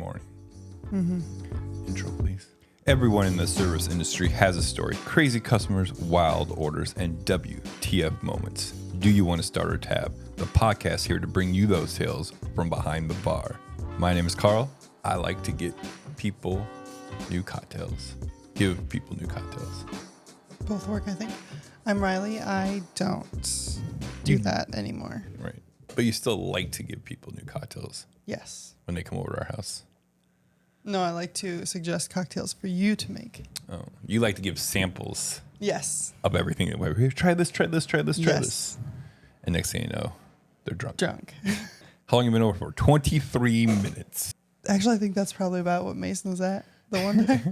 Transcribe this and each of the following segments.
morning. Intro, please. Everyone in the service industry has a story. Crazy customers, wild orders, and WTF moments. Do you want to start a tab? The podcast here to bring you those tales from behind the bar. My name is Carl. I like to get people new cocktails. Give people new cocktails. Both work, I think. I'm Riley. I don't do that anymore. Right. But you still like to give people new cocktails. Yes. When they come over to our house. No, I like to suggest cocktails for you to make. Oh, you like to give samples. Yes. Of everything. Here, try this, try this, try this, try this. And next thing you know, they're drunk. How long have you been over for? 23 minutes. Actually, I think that's probably about what Mason was at the one day.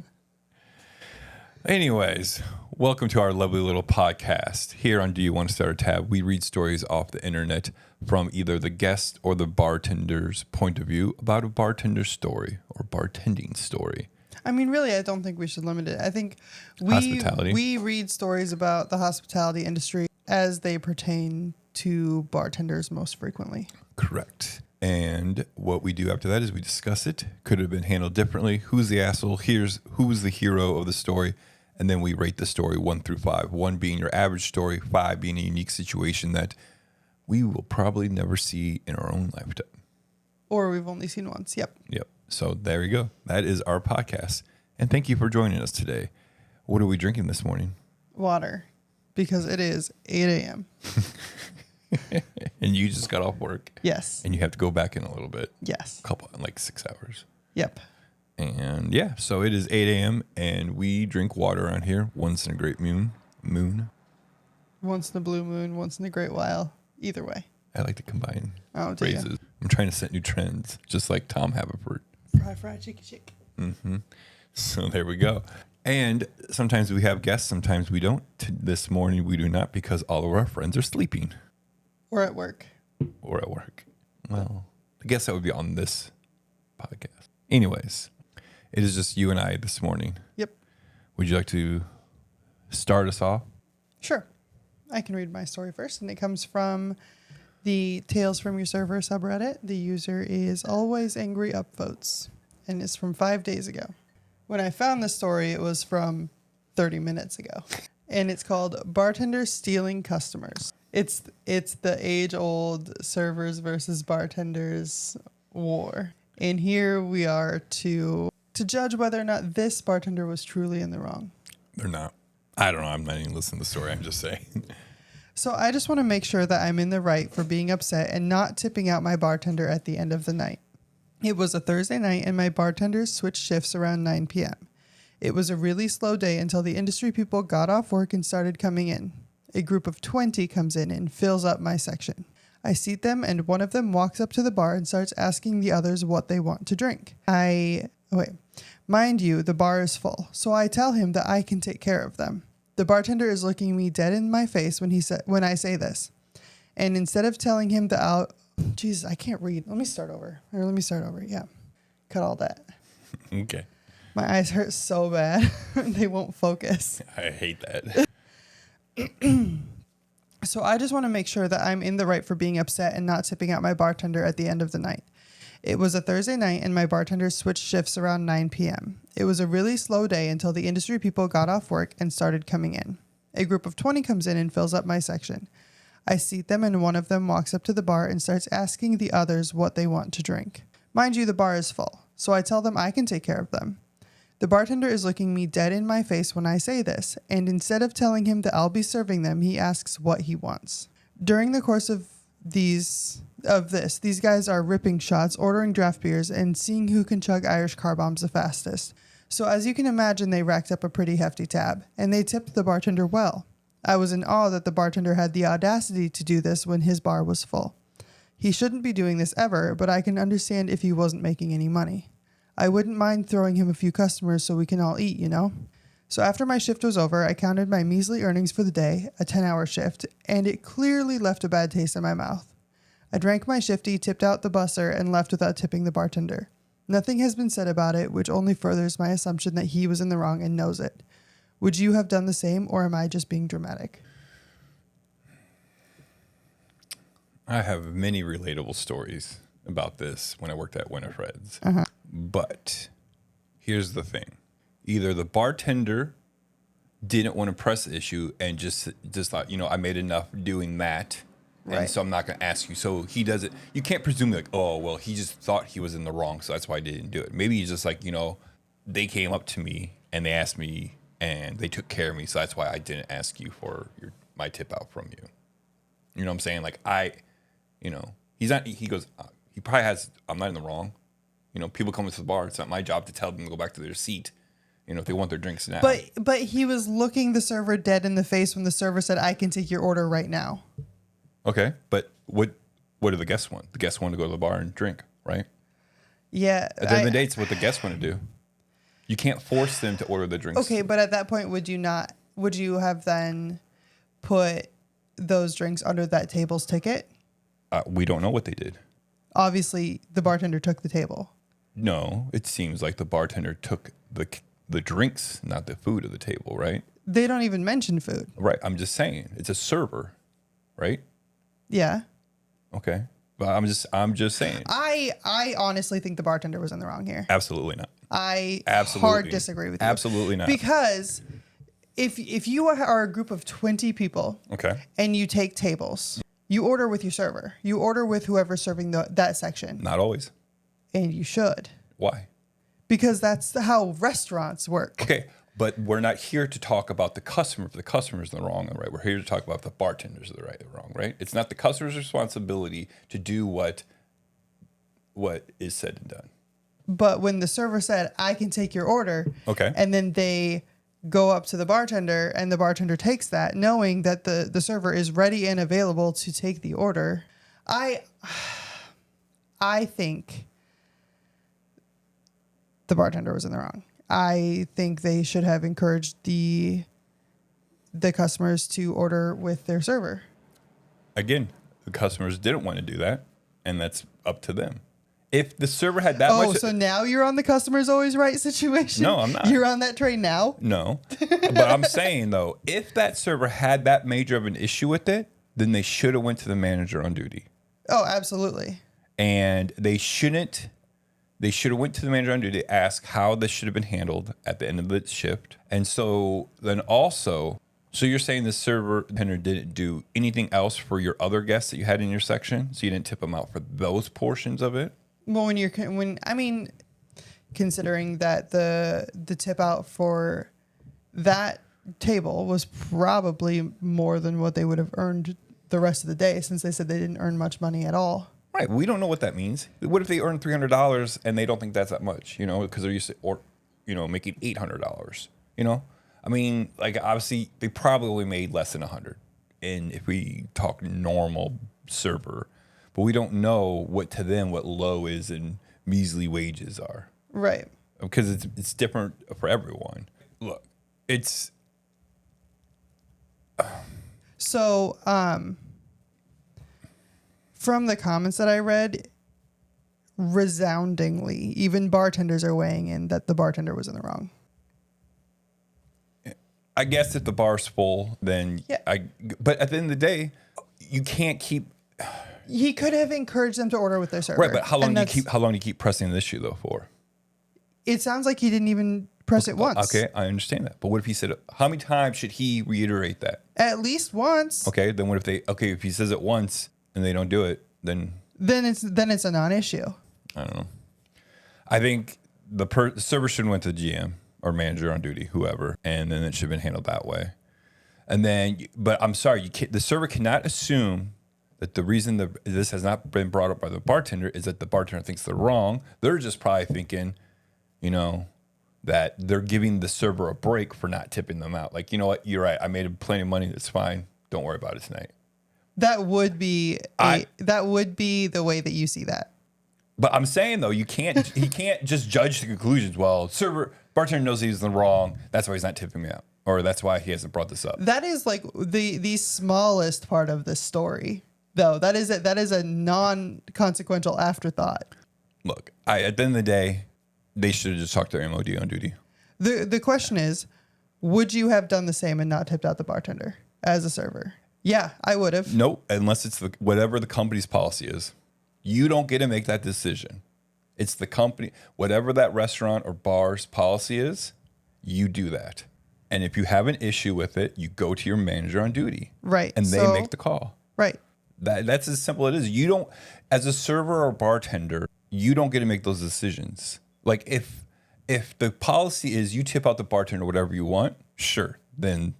Anyways, welcome to our lovely little podcast. Here on Do You Want to Start a Tab, we read stories off the internet from either the guest or the bartender's point of view about a bartender's story or bartending story. I mean, really, I don't think we should limit it. I think we read stories about the hospitality industry as they pertain to bartenders most frequently. Correct. And what we do after that is we discuss it. Could it have been handled differently? Who's the asshole? Who's the hero of the story? And then we rate the story 1 through 5. 1 being your average story, 5 being a unique situation that we will probably never see in our own lifetime. Or we've only seen once. Yep. So there you go. That is our podcast. And thank you for joining us today. What are we drinking this morning? Water. Because it is 8 a.m. And you just got off work. Yes. And you have to go back in a little bit. Yes. Like 6 hours. Yep. And yeah, so it is 8 a.m. and we drink water around here once in a great moon. Once in a blue moon, once in a great while. Either way. I like to combine phrases. phrases. I'm trying to set new trends, just like Tom Haverford. Fry, chicky, chick. Mm-hmm. So there we go. And sometimes we have guests, sometimes we don't. This morning we do not because all of our friends are sleeping. Or at work. Well, I guess that would be on this podcast. Anyways, it is just you and I this morning. Yep. Would you like to start us off? Sure. I can read my story first, and it comes from the Tales from Your Server subreddit. The user is Always Angry Upvotes, and it's from 5 days ago. When I found this story, it was from 30 minutes ago, and it's called Bartenders Stealing Customers. It's the age-old servers versus bartenders war. And here we are to judge whether or not this bartender was truly in the wrong. They're not. I don't know. I'm not even listening to the story. I'm just saying. So I just want to make sure that I'm in the right for being upset and not tipping out my bartender at the end of the night. It was a Thursday night and my bartenders switched shifts around 9 p.m. It was a really slow day until the industry people got off work and started coming in. A group of 20 comes in and fills up my section. I seat them and one of them walks up to the bar and starts asking the others what they want to drink. Mind you, the bar is full, so I tell him that I can take care of them. The bartender is looking me dead in my face when I say this. And instead of telling him that Jesus, I can't read. Let me start over. Yeah. Cut all that. Okay. My eyes hurt so bad. They won't focus. I hate that. So I just want to make sure that I'm in the right for being upset and not tipping out my bartender at the end of the night. It was a Thursday night and my bartenders switched shifts around 9 p.m. It was a really slow day until the industry people got off work and started coming in. A group of 20 comes in and fills up my section. I seat them and one of them walks up to the bar and starts asking the others what they want to drink. Mind you, the bar is full, so I tell them I can take care of them. The bartender is looking me dead in my face when I say this, and instead of telling him that I'll be serving them, he asks what he wants. During the course of these guys are ripping shots, ordering draft beers, and seeing who can chug Irish car bombs the fastest. So as you can imagine, they racked up a pretty hefty tab, and they tipped the bartender well. I was in awe that the bartender had the audacity to do this when his bar was full. He shouldn't be doing this ever, but I can understand if he wasn't making any money. I wouldn't mind throwing him a few customers so we can all eat, you know? So after my shift was over, I counted my measly earnings for the day, a 10-hour shift, and it clearly left a bad taste in my mouth. I drank my shifty, tipped out the busser, and left without tipping the bartender. Nothing has been said about it, which only furthers my assumption that he was in the wrong and knows it. Would you have done the same, or am I just being dramatic? I have many relatable stories about this when I worked at Winifred's. But here's the thing. Either the bartender didn't want to press the issue and just thought, I made enough doing that. Right. And so I'm not going to ask you. So he does it. You can't presume like, oh, well, he just thought he was in the wrong. So that's why he didn't do it. Maybe he's just like, they came up to me and they asked me and they took care of me. So that's why I didn't ask you for my tip out from you. You know what I'm saying? Like he's not, he goes, he probably has, I'm not in the wrong. People come into the bar. It's not my job to tell them to go back to their seat. If they want their drinks now. But he was looking the server dead in the face when the server said, I can take your order right now. Okay. But what do the guests want? The guests want to go to the bar and drink, right? Yeah. At the end of the day, it's what the guests want to do. You can't force them to order the drinks. Okay, but at that point, would you have then put those drinks under that table's ticket? We don't know what they did. Obviously, the bartender took the table. No, it seems like the bartender took the drinks, not the food of the table, right? They don't even mention food. Right. I'm just saying. It's a server, right? Yeah. Okay. But I'm just saying. I honestly think the bartender was in the wrong here. Absolutely not. I Absolutely. hard disagree with you. Absolutely not. Because if you are a group of 20 people, okay, and you take tables, you order with your server. You order with whoever's serving that section. Not always. And you should. Why? Because that's how restaurants work. Okay, but we're not here to talk about the customer. If the customer's in the wrong, right? We're here to talk about if the bartenders are the wrong, right? It's not the customer's responsibility to do what is said and done. But when the server said, I can take your order, okay, and then they go up to the bartender and the bartender takes that, knowing that the server is ready and available to take the order, I think the bartender was in the wrong. I think they should have encouraged the customers to order with their server. Again, the customers didn't want to do that, and that's up to them. If the server had that much... Oh, so now you're on the customer's always right situation? No, I'm not. You're on that train now? No. But I'm saying, though, if that server had that major of an issue with it, then they should have went to the manager on duty. Oh, absolutely. And they should have went to the manager on duty to ask how this should have been handled at the end of the shift. And so then also... So you're saying the server tender didn't do anything else for your other guests that you had in your section? So you didn't tip them out for those portions of it? Well, considering that the tip out for that table was probably more than what they would have earned the rest of the day, since they said they didn't earn much money at all. Right. We don't know what that means. What if they earn $300 and they don't think that's that much, because they're used to, making $800, obviously they probably made less than 100. And if we talk normal server, but we don't know what low is and measly wages are. Right. Because it's different for everyone. Look, it's... So, from the comments that I read, resoundingly, even bartenders are weighing in that the bartender was in the wrong. I guess if the bar's full, then... Yeah. But at the end of the day, you can't keep... He could have encouraged them to order with their server. Right, but how long do you keep pressing the issue though for? It sounds like he didn't even press it once. Okay, I understand that. But what if he said how many times should he reiterate that? At least once. Okay, then what if if he says it once and they don't do it, then it's a non-issue. I don't know. I think the server should have went to the GM or manager on duty, whoever, and then it should have been handled that way. And then, but I'm sorry, the server cannot assume that the reason this has not been brought up by the bartender is that the bartender thinks they're wrong. They're just probably thinking, that they're giving the server a break for not tipping them out. Like, you know what? You're right. I made plenty of money. That's fine. Don't worry about it tonight. That would be the way that you see that. But I'm saying though, he can't just judge the conclusions. Well, bartender knows he's in the wrong. That's why he's not tipping me out, or that's why he hasn't brought this up. That is like the smallest part of this story. Though that is a non-consequential afterthought. Look, at the end of the day, they should have just talked to their MOD on duty. The question is, would you have done the same and not tipped out the bartender as a server? Yeah, I would have. Nope, unless it's whatever the company's policy is. You don't get to make that decision. It's the company, whatever that restaurant or bar's policy is, you do that. And if you have an issue with it, you go to your manager on duty. Right. And they make the call. Right. That's as simple as it is. You don't, as a server or bartender, you don't get to make those decisions. Like if the policy is you tip out the bartender whatever you want, sure, then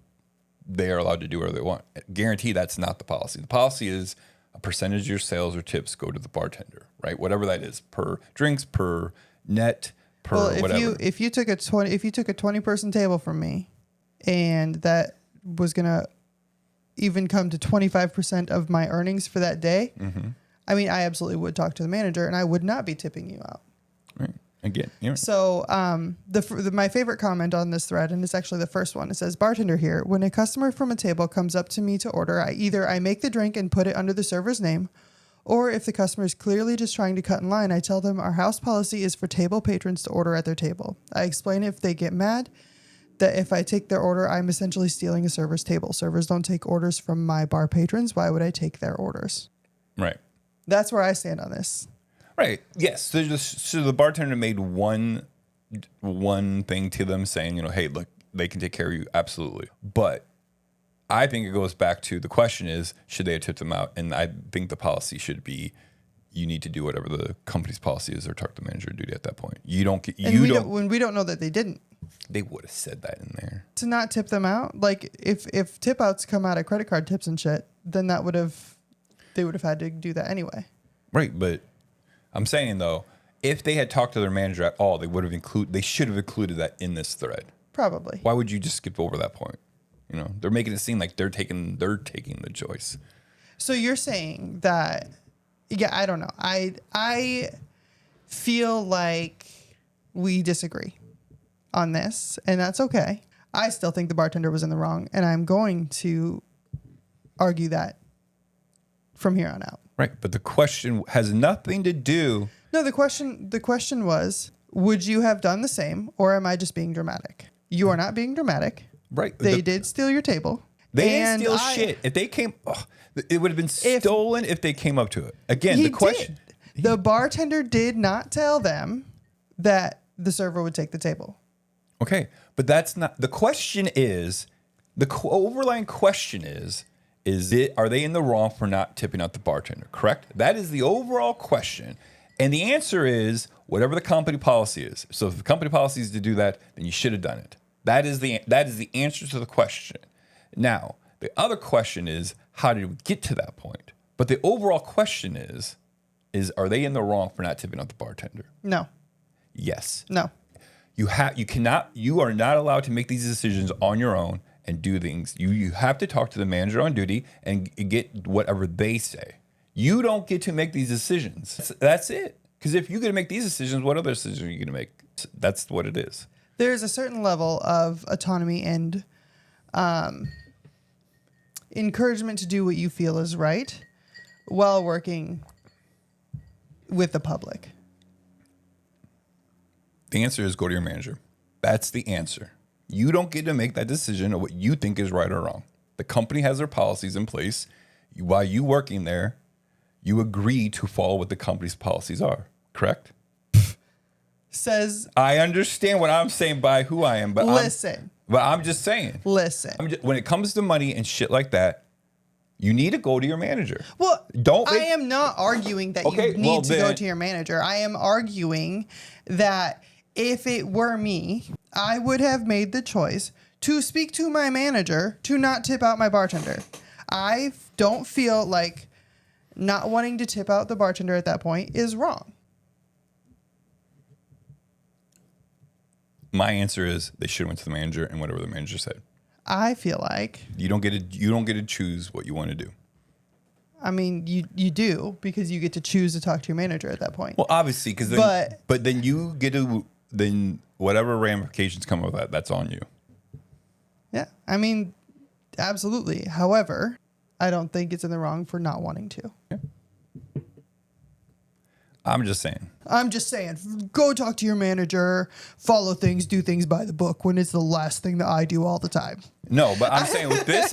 they are allowed to do whatever they want. Guarantee that's not the policy. The policy is a percentage of your sales or tips go to the bartender, right? Whatever that is, per drinks, per net, per whatever. If you took a 20-person table from me, and that was gonna even come to 25% of my earnings for that day, I mean, I absolutely would talk to the manager, and I would not be tipping you out. Right. Again. Yeah. So my favorite comment on this thread, and it's actually the first one, it says, "Bartender here. When a customer from a table comes up to me to order, I make the drink and put it under the server's name, or if the customer is clearly just trying to cut in line, I tell them our house policy is for table patrons to order at their table. I explain if they get mad that if I take their order, I'm essentially stealing a server's table. Servers don't take orders from my bar patrons. Why would I take their orders?" Right. That's where I stand on this. Right. Yes. So the bartender made one thing to them saying, hey, look, they can take care of you. Absolutely. But I think it goes back to the question is, should they have tipped them out? And I think the policy should be, you need to do whatever the company's policy is or talk to the manager duty at that point. You don't get, when we don't know that they didn't. They would have said that in there. To not tip them out, like if tip outs come out of credit card tips and shit, then they would have had to do that anyway. Right, but I'm saying though, if they had talked to their manager at all, they should have included that in this thread. Probably. Why would you just skip over that point? They're making it seem like they're taking the choice. So you're saying that, yeah, I don't know. I feel like we disagree on this, and that's okay. I still think the bartender was in the wrong, and I'm going to argue that from here on out. Right, but the question has nothing to do. No, the question was, would you have done the same, or am I just being dramatic? You are not being dramatic. Right. They did steal your table. They didn't steal shit. If they came, it would have been stolen if they came up to it. Again, the question. The bartender did not tell them that the server would take the table. Okay, but that's not the question. The overlying question is are they in the wrong for not tipping out the bartender? Correct. That is the overall question, and the answer is whatever the company policy is. So if the company policy is to do that, then you should have done it. That is the answer to the question. Now the other question is how did we get to that point? But the overall question is are they in the wrong for not tipping out the bartender? No. Yes. No. You are not allowed to make these decisions on your own and do things. You have to talk to the manager on duty and get whatever they say. You don't get to make these decisions. That's it. Because if you get to make these decisions, what other decisions are you going to make? That's what it is. There's a certain level of autonomy and encouragement to do what you feel is right while working with the public. The answer is go to your manager. That's the answer. You don't get to make that decision of what you think is right or wrong. The company has their policies in place. While you working there, you agree to follow what the company's policies are. Correct? Says I understand what I'm saying by who I am, but listen. I'm just saying. Listen. When it comes to money and shit like that, you need to go to your manager. Well, I am not arguing that you need to go to your manager. I am arguing that if it were me, I would have made the choice to speak to my manager to not tip out my bartender. I don't feel like not wanting to tip out the bartender at that point is wrong. My answer is they should have went to the manager and whatever the manager said. I feel like you don't get to choose what you want to do. I mean, you do because you get to choose to talk to your manager at that point. Well, obviously, because but then you get to whatever ramifications come of that, that's on you. Yeah, I mean, absolutely. However, I don't think it's in the wrong for not wanting to. Yeah. I'm just saying. Go talk to your manager, follow things, do things by the book when it's the last thing that I do all the time. No, but I'm saying with this,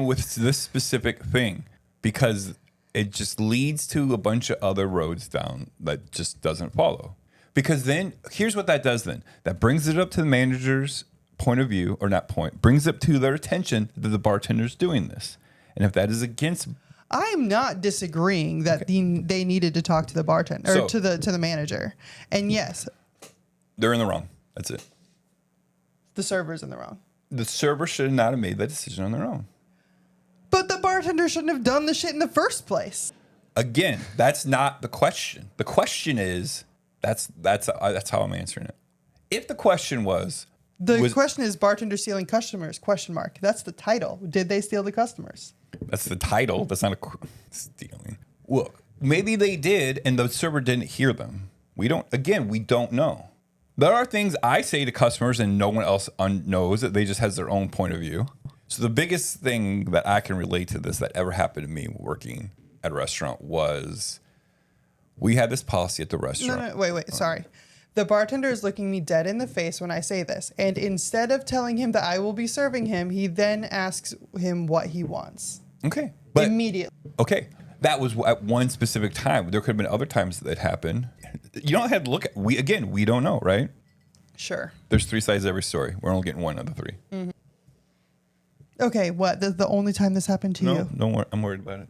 with this specific thing, because it just leads to a bunch of other roads down that just doesn't follow. Because then here's what that does then. That brings it up to the manager's point of view, or not point, brings up to their attention that the bartender's doing this. And if that is against... I'm not disagreeing that they needed to talk to the bartender or to the manager. And yes, they're in the wrong. That's it. The server's in the wrong. The server should not have made that decision on their own. But the bartender shouldn't have done the shit in the first place. Again, that's not the question. The question is, that's how I'm answering it. If the question was... The question is bartender stealing customers, ? That's the title. Did they steal the customers? That's the title. That's not stealing. Look, maybe they did and the server didn't hear them. We don't know. There are things I say to customers and no one else knows, that they just has their own point of view. So the biggest thing that I can relate to this that ever happened to me working at a restaurant was we had this policy at the restaurant. No, wait, sorry. The bartender is looking me dead in the face when I say this. And instead of telling him that I will be serving him, he then asks him what he wants. Okay. Immediately. Okay. That was at one specific time. There could have been other times that happened. You don't have to look at... We don't know, right? Sure. There's 3 sides to every story. We're only getting one of the 3. Mm-hmm. Okay, what? The only time this happened to you? No, I'm worried about it.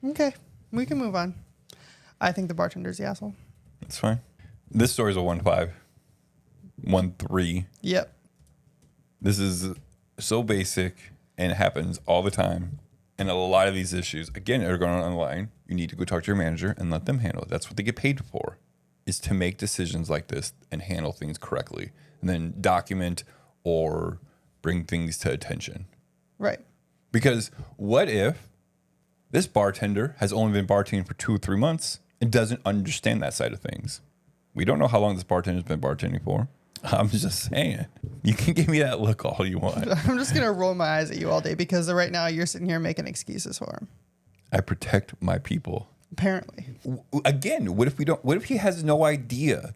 Okay. We can move on. I think the bartender's the asshole. That's fine. This story is a 1-5. 1-3. Yep. This is so basic and it happens all the time. And a lot of these issues, again, are going on online. You need to go talk to your manager and let them handle it. That's what they get paid for, is to make decisions like this and handle things correctly. And then document or bring things to attention. Right. Because what if this bartender has only been bartending for 2 or 3 months and doesn't understand that side of things? We don't know how long this bartender's been bartending for. I'm just saying. You can give me that look all you want. I'm just going to roll my eyes at you all day because right now you're sitting here making excuses for him. I protect my people. Apparently. Again, what if he has no idea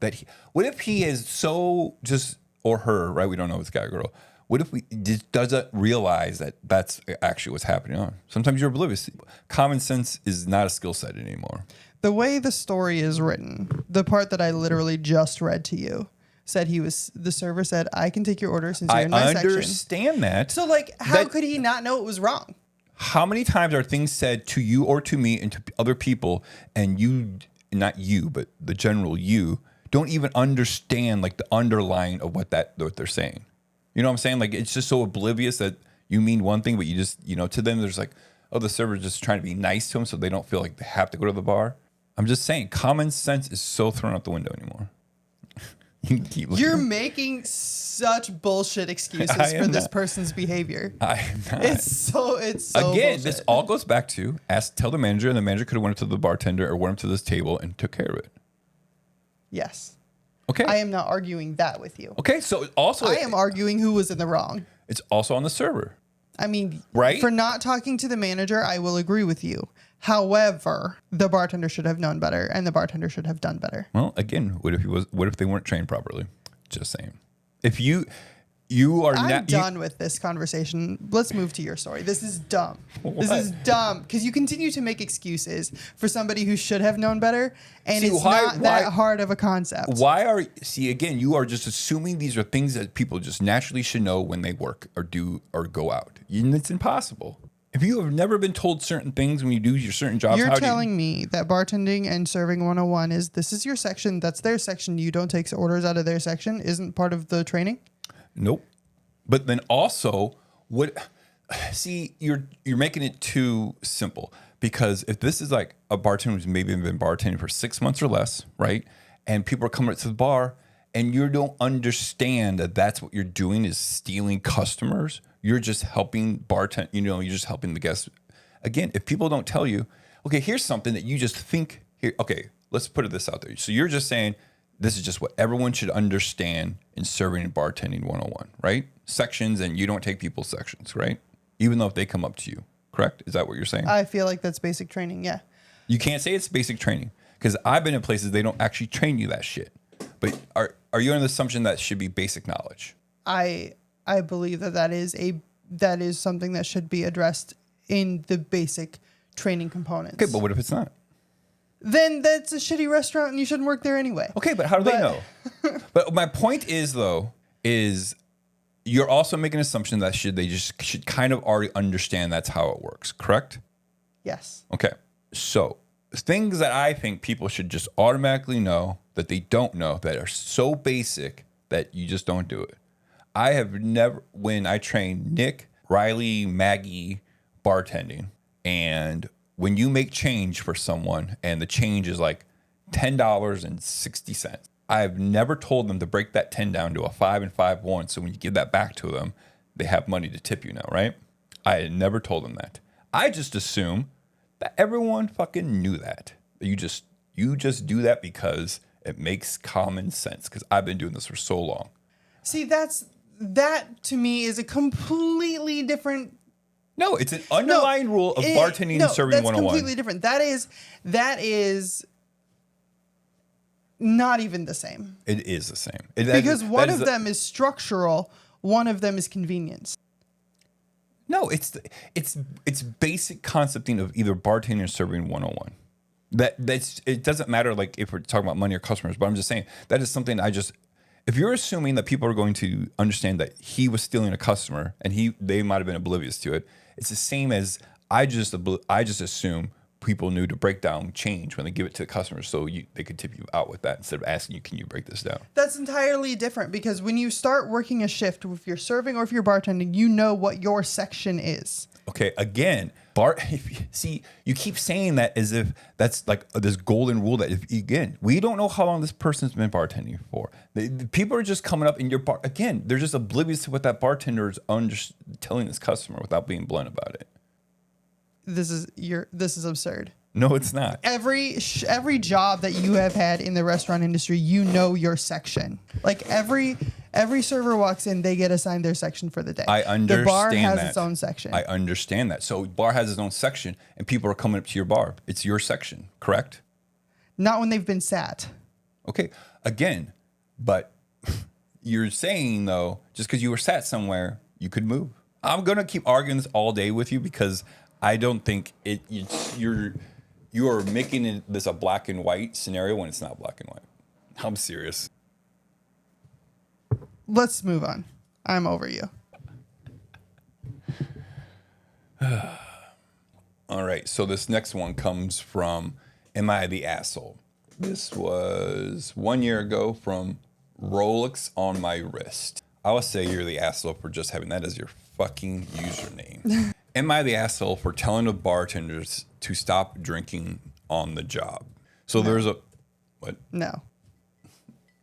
what if he is so just, or her, right? We don't know if it's guy or girl. What if we just doesn't realize that that's actually what's happening on? Sometimes you're oblivious. Common sense is not a skill set anymore. The way the story is written, the part that I literally just read to you, said the server said, I can take your order since you're in my section. I understand that. So how could he not know it was wrong? How many times are things said to you or to me and to other people, and you, not you, but the general you, don't even understand the underlying of what they're saying? You know what I'm saying? It's just so oblivious that you mean one thing, but you just, to them, there's the server's just trying to be nice to them so they don't feel like they have to go to the bar. I'm just saying, common sense is so thrown out the window anymore. You're making such bullshit excuses for this person's behavior. I am not. It's so again, bullshit. This all goes back to tell the manager, and the manager could have went up to the bartender or went up to this table and took care of it. Yes. Okay. I am not arguing that with you. Okay, so also I am arguing who was in the wrong. It's also on the server. I mean, right? For not talking to the manager, I will agree with you. However, the bartender should have known better, and the bartender should have done better. Well, again, what if they weren't trained properly? Just saying. If you are I'm done with this conversation. Let's move to your story. This is dumb. What? This is dumb because you continue to make excuses for somebody who should have known better, and it's not that hard of a concept. Again, you are just assuming these are things that people just naturally should know when they work or do or go out. And it's impossible. If you have never been told certain things when you do your certain jobs, you're telling me that bartending and serving 101 is this is your section, that's their section, you don't take orders out of their section, isn't part of the training? Nope. But then also, you're making it too simple, because if this is like a bartender who's maybe been bartending for 6 months or less, right? And people are coming up to the bar and you don't understand that that's what you're doing is stealing customers. You're just helping bartend, you're just helping the guests. Again, if people don't tell you, okay, here's something that you just think here. Okay, let's put this out there. So you're just saying this is just what everyone should understand in serving and bartending 101, right? Sections, and you don't take people's sections, right? Even though if they come up to you, correct? Is that what you're saying? I feel like that's basic training, yeah. You can't say it's basic training because I've been in places they don't actually train you that shit. But are you under the assumption that should be basic knowledge? I believe that is something that should be addressed in the basic training components. Okay, but what if it's not? Then that's a shitty restaurant and you shouldn't work there anyway. Okay, but how do they know? But my point is, though, is you're also making an assumption that they should kind of already understand that's how it works, correct? Yes. Okay, so things that I think people should just automatically know that they don't know that are so basic that you just don't do it. I have never, when I trained Nick, Riley, Maggie, bartending, and when you make change for someone and the change is like $10.60, I've never told them to break that 10 down to a 5 and 5 1. So when you give that back to them, they have money to tip you now, right? I had never told them that. I just assume that everyone fucking knew that. You just do that because it makes common sense, because I've been doing this for so long. See, that to me is a completely different. No, it's an underlying rule of bartending and serving 101. That's completely different. That is not even the same. It is the same. Because one of them is structural, one of them is convenience. No, it's basic concepting of either bartending or serving 101. It doesn't matter like if we're talking about money or customers, but I'm just saying that is something if you're assuming that people are going to understand that he was stealing a customer and they might have been oblivious to it, it's the same as I just assume people knew to break down change when they give it to the customer, so they could tip you out with that instead of asking you, can you break this down? That's entirely different, because when you start working a shift, if you're serving or if you're bartending, you know what your section is. Okay, again, see, you keep saying that as if that's like this golden rule that we don't know how long this person's been bartending for. The people are just coming up in your bar. Again, they're just oblivious to what that bartender is telling this customer without being blunt about it. This is absurd. No, it's not. Every job that you have had in the restaurant industry, you know your section. Like every server walks in, they get assigned their section for the day. I understand. The bar has its own section. I understand that. So bar has its own section, and people are coming up to your bar. It's your section, correct? Not when they've been sat. Okay, again, but you're saying though, just because you were sat somewhere, you could move. I'm gonna keep arguing this all day with you because I don't think you are making this a black and white scenario when it's not black and white. I'm serious. Let's move on. I'm over you. All right. So this next one comes from Am I the Asshole? This was 1 year ago from Rolex on my wrist. I would say you're the asshole for just having that as your fucking username. Am I the asshole for telling the bartenders to stop drinking on the job? So there's a... What? No.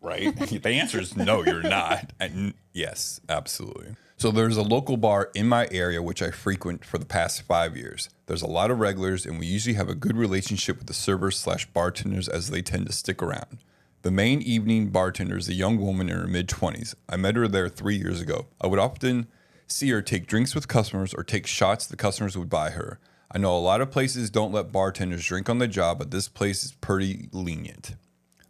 Right? The answer is no, you're not. And yes, absolutely. So there's a local bar in my area which I frequent for the past 5 years. There's a lot of regulars, and we usually have a good relationship with the servers/bartenders as they tend to stick around. The main evening bartender is a young woman in her mid-20s. I met her there 3 years ago. I would often see her take drinks with customers or take shots the customers would buy her. I know a lot of places don't let bartenders drink on the job, but this place is pretty lenient.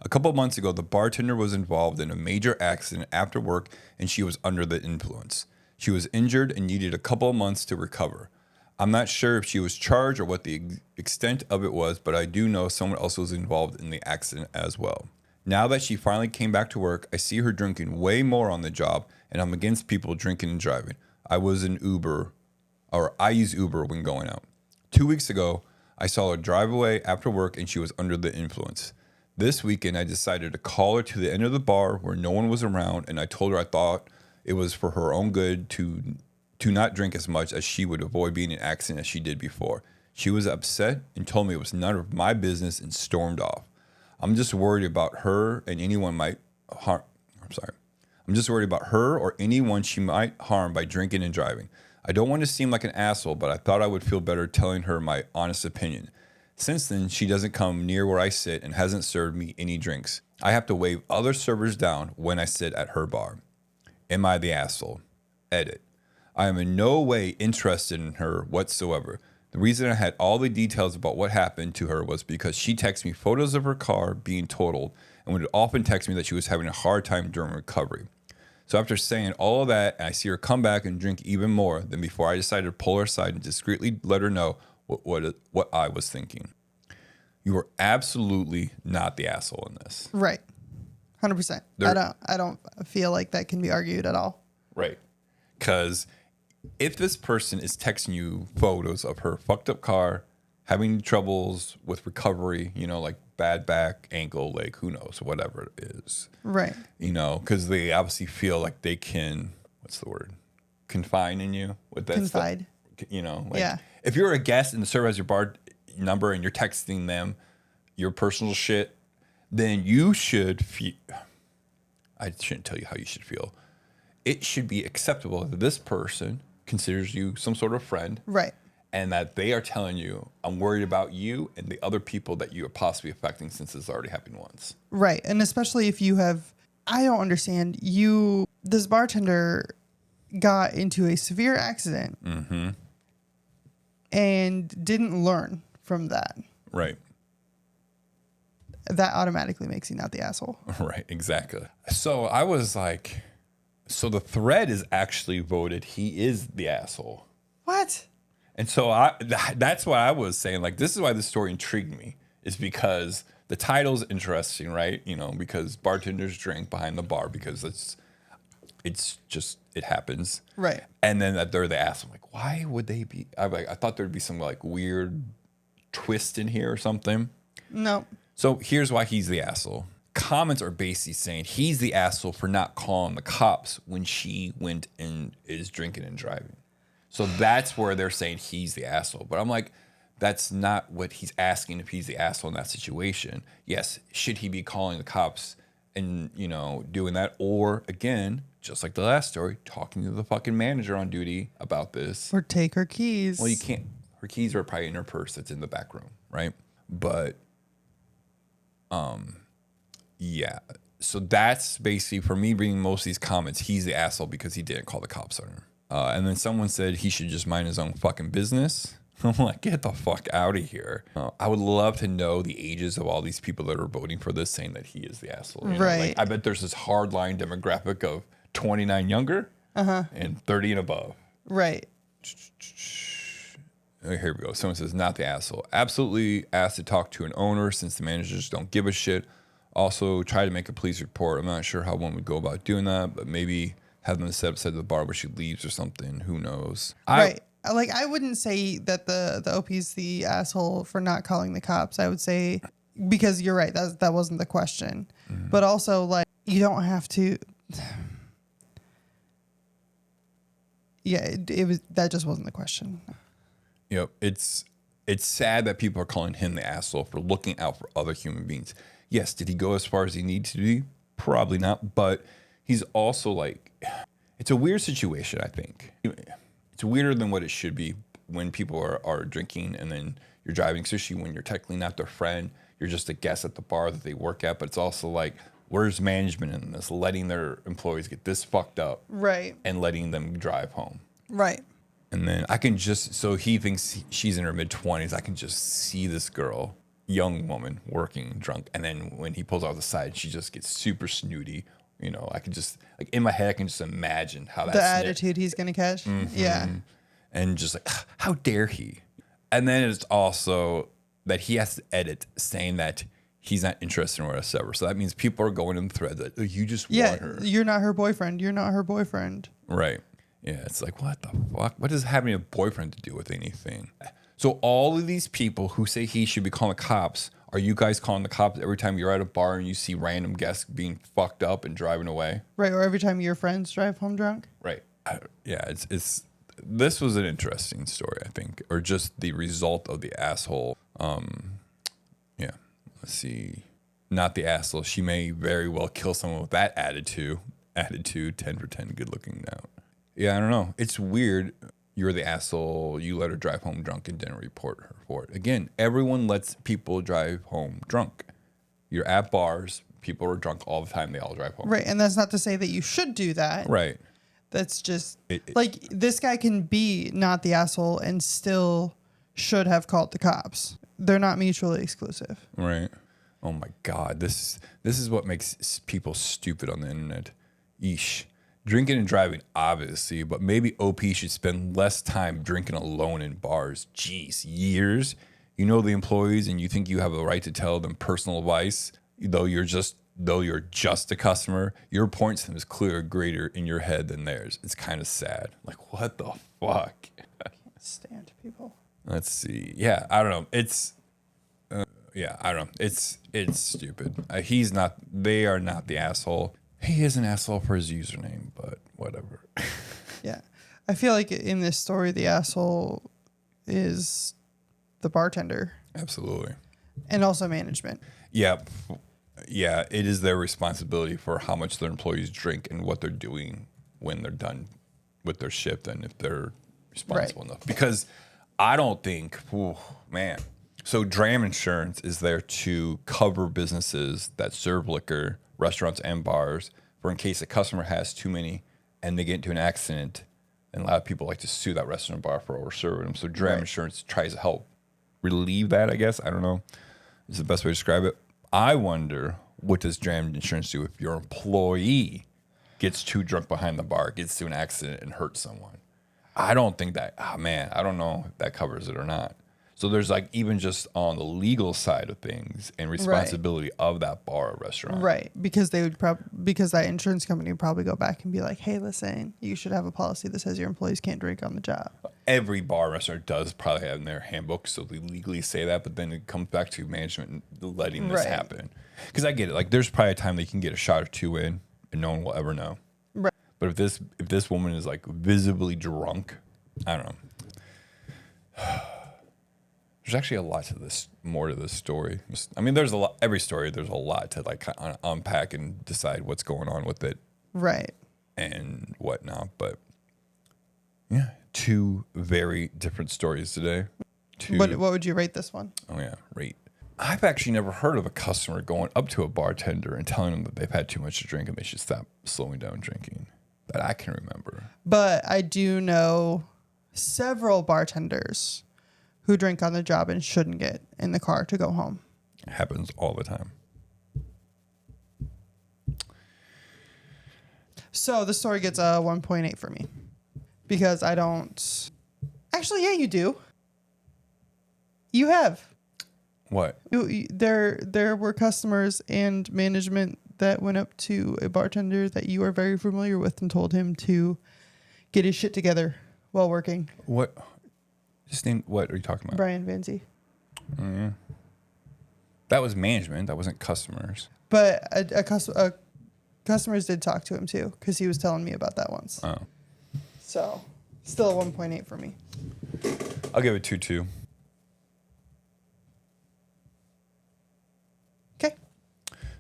A couple of months ago, the bartender was involved in a major accident after work, and she was under the influence. She was injured and needed a couple of months to recover. I'm not sure if she was charged or what the extent of it was, but I do know someone else was involved in the accident as well. Now that she finally came back to work, I see her drinking way more on the job, and I'm against people drinking and driving. I use Uber when going out. 2 weeks ago, I saw her drive away after work and she was under the influence. This weekend, I decided to call her to the end of the bar where no one was around, and I told her I thought it was for her own good to not drink as much as she would avoid being in an accident as she did before. She was upset and told me it was none of my business and stormed off. I'm just worried about her and anyone might harm. I'm just worried about her or anyone she might harm by drinking and driving. I don't want to seem like an asshole, but I thought I would feel better telling her my honest opinion. Since then, she doesn't come near where I sit and hasn't served me any drinks. I have to wave other servers down when I sit at her bar. Am I the asshole? Edit. I am in no way interested in her whatsoever. The reason I had all the details about what happened to her was because she texted me photos of her car being totaled and would often text me that she was having a hard time during recovery. So after saying all of that, I see her come back and drink even more. Then before I decided to pull her aside and discreetly let her know what I was thinking. You are absolutely not the asshole in this. Right. 100%. I don't feel like that can be argued at all. Right. Because if this person is texting you photos of her fucked up car, having troubles with recovery, like bad back, ankle, leg, who knows, whatever it is. Right. Because they obviously feel like they can, what's the word? Confine in you with that Confide. Stuff. If you're a guest and the server has your bar number and you're texting them your personal shit, then you should feel, I shouldn't tell you how you should feel. It should be acceptable that this person considers you some sort of friend. Right. And that they are telling you, I'm worried about you and the other people that you are possibly affecting since it's already happened once. Right. And especially if you have, I don't understand, this bartender got into a severe accident and didn't learn from that. Right. That automatically makes you not the asshole. Right, exactly. So I was like, so the thread is actually voted he is the asshole. What? And so that's why I was saying, like, this is why this story intrigued me, is because the title's interesting, right? Because bartenders drink behind the bar because it's just, it happens. Right. And then that they're the asshole. I'm like, why would they be? I thought there'd be some like weird twist in here or something. No. So here's why he's the asshole. Comments are basically saying he's the asshole for not calling the cops when she went and is drinking and driving. So that's where they're saying he's the asshole. But I'm like, that's not what he's asking if he's the asshole in that situation. Yes, should he be calling the cops and, doing that? Or, again, just like the last story, talking to the fucking manager on duty about this. Or take her keys. Well, you can't. Her keys are probably in her purse that's in the back room, right? But, yeah. So that's basically, for me reading most of these comments, he's the asshole because he didn't call the cops on her. And then someone said he should just mind his own fucking business. I'm like, get the fuck out of here. I would love to know the ages of all these people that are voting for this, saying that he is the asshole. Right. Like, I bet there's this hardline demographic of 29 younger and 30 and above. Right. Here we go. Someone says, not the asshole. Absolutely asked to talk to an owner since the managers don't give a shit. Also, try to make a police report. I'm not sure how one would go about doing that, but maybe have them set up the bar where she leaves or something. Who knows? Right. I wouldn't say that the OP's the asshole for not calling the cops. I would say, because you're right, that wasn't the question. Mm-hmm. But also, like, you don't have to. Yeah, that just wasn't the question. It's sad that people are calling him the asshole for looking out for other human beings. Yes, did he go as far as he needs to be? Probably not, but he's also like, it's a weird situation, I think. It's weirder than what it should be when people are drinking and then you're driving, especially when you're technically not their friend. You're just a guest at the bar that they work at, but it's also like, where's management in this? Letting their employees get this fucked up. Right. And letting them drive home. Right. And then so he thinks she's in her mid-20s. I can just see this girl, young woman, working drunk. And then when he pulls out the side, she just gets super snooty. I can just, like, in my head, I can just imagine how that's the attitude he's going to catch. Mm-hmm. Yeah. And just like, how dare he? And then it's also that he has to edit saying that he's not interested in her whatever. So that means people are going in the thread that, oh, you just want her. You're not her boyfriend. You're not her boyfriend. Right. Yeah. It's like, what the fuck? What does having a boyfriend to do with anything? So all of these people who say he should be calling the cops, are you guys calling the cops every time you're at a bar and you see random guests being fucked up and driving away? Right, or every time your friends drive home drunk? Right. Yeah, it's this was an interesting story, I think, or just the result of the asshole. Yeah, let's see. Not the asshole. She may very well kill someone with that attitude. 10 for 10, good looking out. Yeah, I don't know. It's weird. You're the asshole. You let her drive home drunk and didn't report her for it. Again, everyone lets people drive home drunk. You're at bars. People are drunk all the time. They all drive home. Right. And that's not to say that you should do that. Right. That's just like this guy can be not the asshole and still should have called the cops. They're not mutually exclusive. Right. Oh, my God. This is what makes people stupid on the internet. Yeesh. Drinking and driving, obviously, but maybe OP should spend less time drinking alone in bars. Jeez, years. You know the employees, and you think you have a right to tell them personal advice, though you're just a customer. Your point to them is clearly greater in your head than theirs. It's kind of sad. Like, what the fuck? Can't stand people. Let's see. Yeah, I don't know. I don't know. It's stupid. He's not. They are not the asshole. He is an asshole for his username, but whatever. Yeah. I feel like in this story, the asshole is the bartender. Absolutely. And also management. Yeah. Yeah, it is their responsibility for how much their employees drink and what they're doing when they're done with their shift and if they're responsible enough. Because I don't think, So DRAM insurance is there to cover businesses that serve liquor, restaurants and bars, for in case a customer has too many and they get into an accident, and a lot of people like to sue that restaurant bar for over-serving them. So DRAM insurance tries to help relieve that, I guess. I don't know. Is the best way to describe it. I wonder, what does DRAM insurance do if your employee gets too drunk behind the bar, gets to an accident and hurts someone? I don't think that, I don't know if that covers it or not. So there's like even just on the legal side of things and responsibility of that bar or restaurant. Right. Because they would because that insurance company would probably go back and be like, hey, listen, you should have a policy that says your employees can't drink on the job. Every bar or restaurant does probably have in their handbook, so they legally say that, but then it comes back to management letting this happen. Because I get it. Like there's probably a time they can get a shot or two in and no one will ever know. Right. But if this woman is like visibly drunk, I don't know. There's actually a lot to this, more to this story. There's a lot, every story, there's a lot to like unpack and decide what's going on with it. Right. And whatnot. But yeah, two very different stories today. What would you rate this one? Oh yeah, rate. I've actually never heard of a customer going up to a bartender and telling them that they've had too much to drink and they should stop slowing down drinking. That I can remember. But I do know several bartenders who drink on the job and shouldn't get in the car to go home. It happens all the time. So the story gets a 1.8 for me because I don't. Actually, yeah, you do. You have. What? There were customers and management that went up to a bartender that you are very familiar with and told him to get his shit together while working. What? Just name, what are you talking about? Brian Vanzi. Yeah. That was management. That wasn't customers. But customers did talk to him too because he was telling me about that once. Oh. So still a 1.8 for me. I'll give it 2.2. Okay.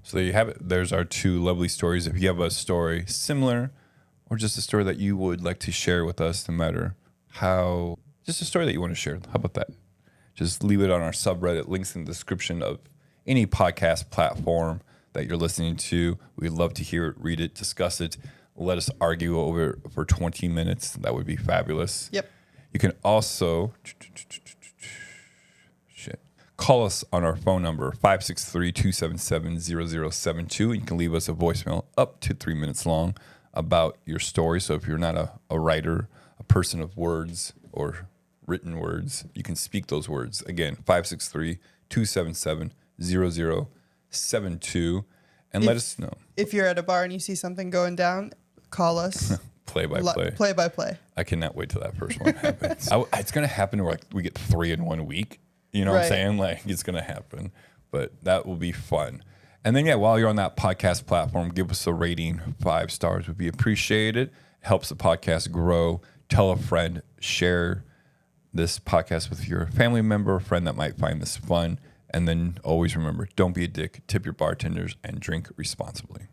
So there you have it. There's our two lovely stories. If you have a story similar or just a story that you would like to share with us, no matter how, just a story that you want to share, how about that? Just leave it on our subreddit. Links in the description of any podcast platform that you're listening to. We'd love to hear it, read it, discuss it. Let us argue over it for 20 minutes. That would be fabulous. Yep. You can also call us on our phone number, 563-277-0072. And you can leave us a voicemail up to 3 minutes long about your story. So if you're not a writer, a person of words or written words, you can speak those words. Again, 563-277-0072. And let us know. If you're at a bar and you see something going down, call us. Play by play. Play by play. I cannot wait till that first one happens. It's going to happen where we get 3 in 1 week. You know what I'm saying? Like, it's going to happen. But that will be fun. And then, while you're on that podcast platform, give us a rating. 5 stars would be appreciated. It helps the podcast grow. Tell a friend. Share this podcast with your family member, a friend that might find this fun. And then always remember, don't be a dick. Tip your bartenders and drink responsibly.